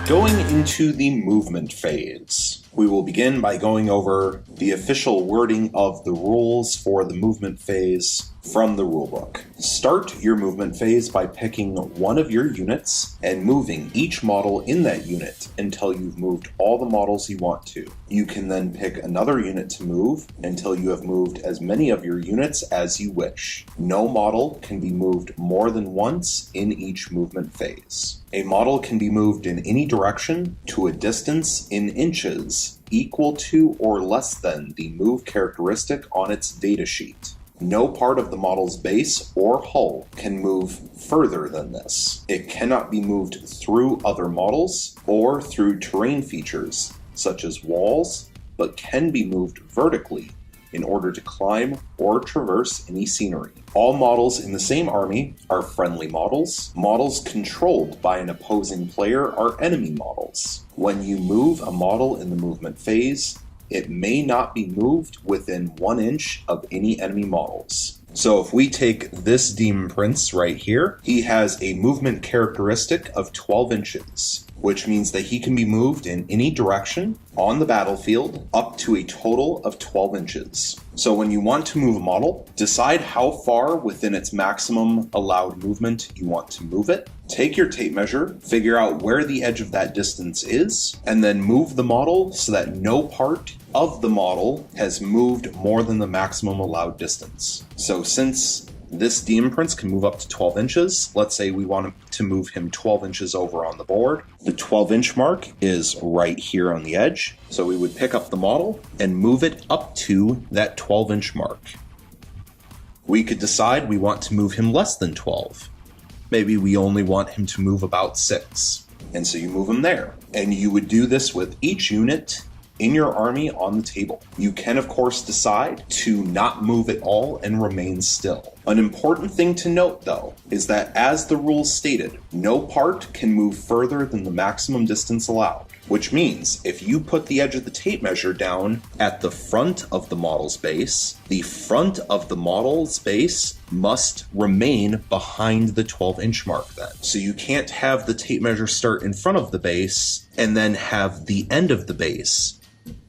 Going into the movement phase, we will begin by going over the official wording of the rules for the movement phase from the rulebook. Start your movement phase by picking one of your units and moving each model in that unit until you've moved all the models you want to. You can then pick another unit to move until you have moved as many of your units as you wish. No model can be moved more than once in each movement phase. A model can be moved in any direction to a distance in inches equal to or less than the move characteristic on its datasheet. No part of the model's base or hull can move further than this. It cannot be moved through other models or through terrain features, such as walls, but can be moved vertically in order to climb or traverse any scenery. All models in the same army are friendly models. Models controlled by an opposing player are enemy models. When you move a model in the movement phase, it may not be moved within 1 inch of any enemy models. So if we take this Demon Prince right here, he has a movement characteristic of 12 inches, which means that he can be moved in any direction on the battlefield up to a total of 12 inches. So when you want to move a model, decide how far within its maximum allowed movement you want to move it. Take your tape measure, figure out where the edge of that distance is, and then move the model so that no part of the model has moved more than the maximum allowed distance. So since this Demon Prince can move up to 12 inches. Let's say we want to move him 12 inches over on the board. The 12-inch mark is right here on the edge. So we would pick up the model and move it up to that 12-inch mark. We could decide we want to move him less than 12. Maybe we only want him to move about 6. And so you move him there. And you would do this with each unit in your army on the table. You can, of course, decide to not move at all and remain still. An important thing to note, though, is that as the rules stated, no part can move further than the maximum distance allowed, which means if you put the edge of the tape measure down at the front of the model's base, the front of the model's base must remain behind the 12-inch mark then. So you can't have the tape measure start in front of the base and then have the end of the base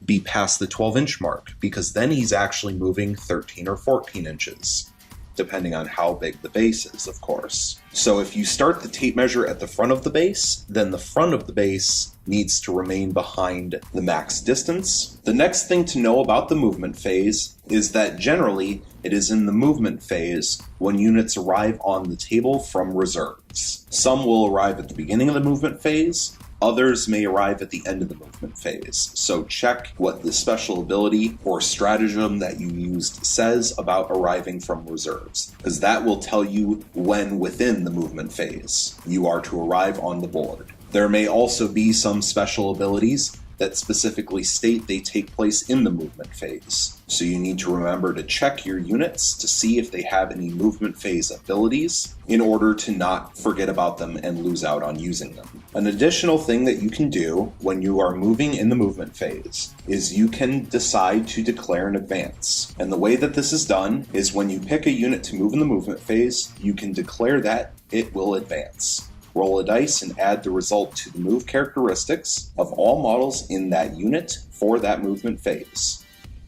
be past the 12-inch mark, because then he's actually moving 13 or 14 inches, depending on how big the base is, of course. So if you start the tape measure at the front of the base, then the front of the base needs to remain behind the max distance. The next thing to know about the movement phase is that generally it is in the movement phase when units arrive on the table from reserves. Some will arrive at the beginning of the movement phase. Others may arrive at the end of the movement phase, so check what the special ability or stratagem that you used says about arriving from reserves, because that will tell you when within the movement phase you are to arrive on the board. There may also be some special abilities that specifically state they take place in the movement phase. So you need to remember to check your units to see if they have any movement phase abilities in order to not forget about them and lose out on using them. An additional thing that you can do when you are moving in the movement phase is you can decide to declare an advance. And the way that this is done is when you pick a unit to move in the movement phase, you can declare that it will advance. Roll a dice and add the result to the move characteristics of all models in that unit for that movement phase.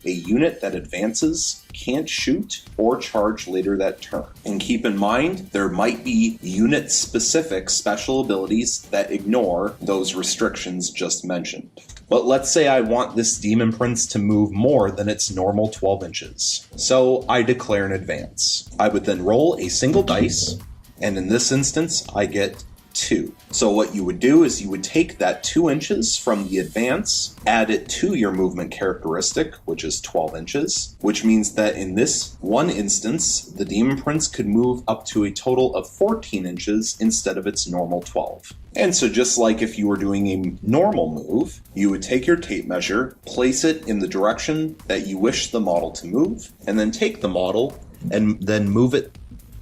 A unit that advances can't shoot or charge later that turn. And keep in mind, there might be unit-specific special abilities that ignore those restrictions just mentioned. But let's say I want this Demon Prince to move more than its normal 12 inches. So I declare an advance. I would then roll a single dice, and in this instance, I get 2. So what you would do is you would take that 2 inches from the advance, add it to your movement characteristic, which is 12 inches, which means that in this one instance, the Demon Prince could move up to a total of 14 inches instead of its normal 12. And so just like if you were doing a normal move, you would take your tape measure, place it in the direction that you wish the model to move, and then take the model and then move it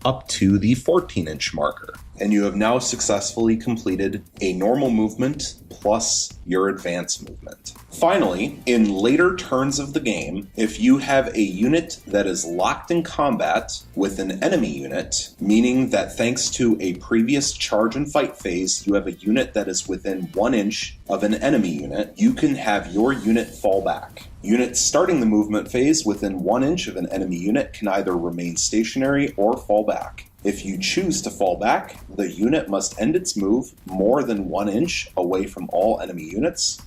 up to the 14-inch marker. And you have now successfully completed a normal movement plus your advance movement. Finally, in later turns of the game, if you have a unit that is locked in combat with an enemy unit, meaning that thanks to a previous charge and fight phase, you have a unit that is within 1 inch of an enemy unit, you can have your unit fall back. Units starting the movement phase within 1 inch of an enemy unit can either remain stationary or fall back. If you choose to fall back, the unit must end its move more than 1 inch away from all enemy units.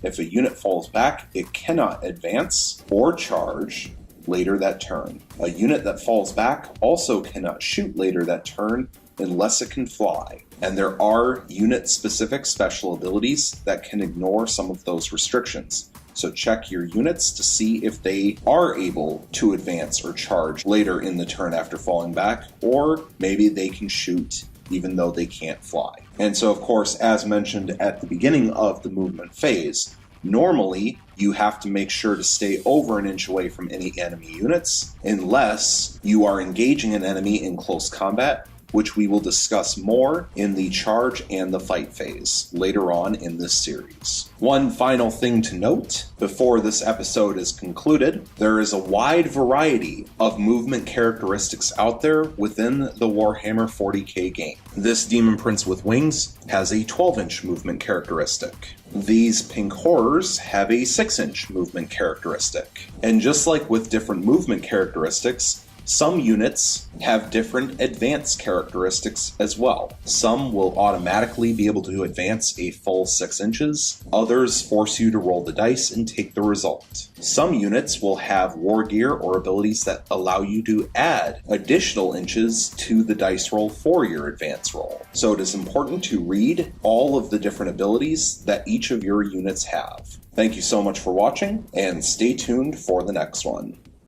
If a unit falls back, it cannot advance or charge later that turn. A unit that falls back also cannot shoot later that turn unless it can fly. And there are unit-specific special abilities that can ignore some of those restrictions. So check your units to see if they are able to advance or charge later in the turn after falling back, or maybe they can shoot even though they can't fly. And so, of course, as mentioned at the beginning of the movement phase, normally you have to make sure to stay over 1 inch away from any enemy units unless you are engaging an enemy in close combat, which we will discuss more in the charge and the fight phase later on in this series. One final thing to note before this episode is concluded, there is a wide variety of movement characteristics out there within the Warhammer 40k game. This Demon Prince with Wings has a 12-inch movement characteristic. These Pink Horrors have a 6-inch movement characteristic. And just like with different movement characteristics, some units have different advance characteristics as well. Some will automatically be able to advance a full 6 inches. Others force you to roll the dice and take the result. Some units will have war gear or abilities that allow you to add additional inches to the dice roll for your advance roll. So it is important to read all of the different abilities that each of your units have. Thank you so much for watching, and stay tuned for the next one.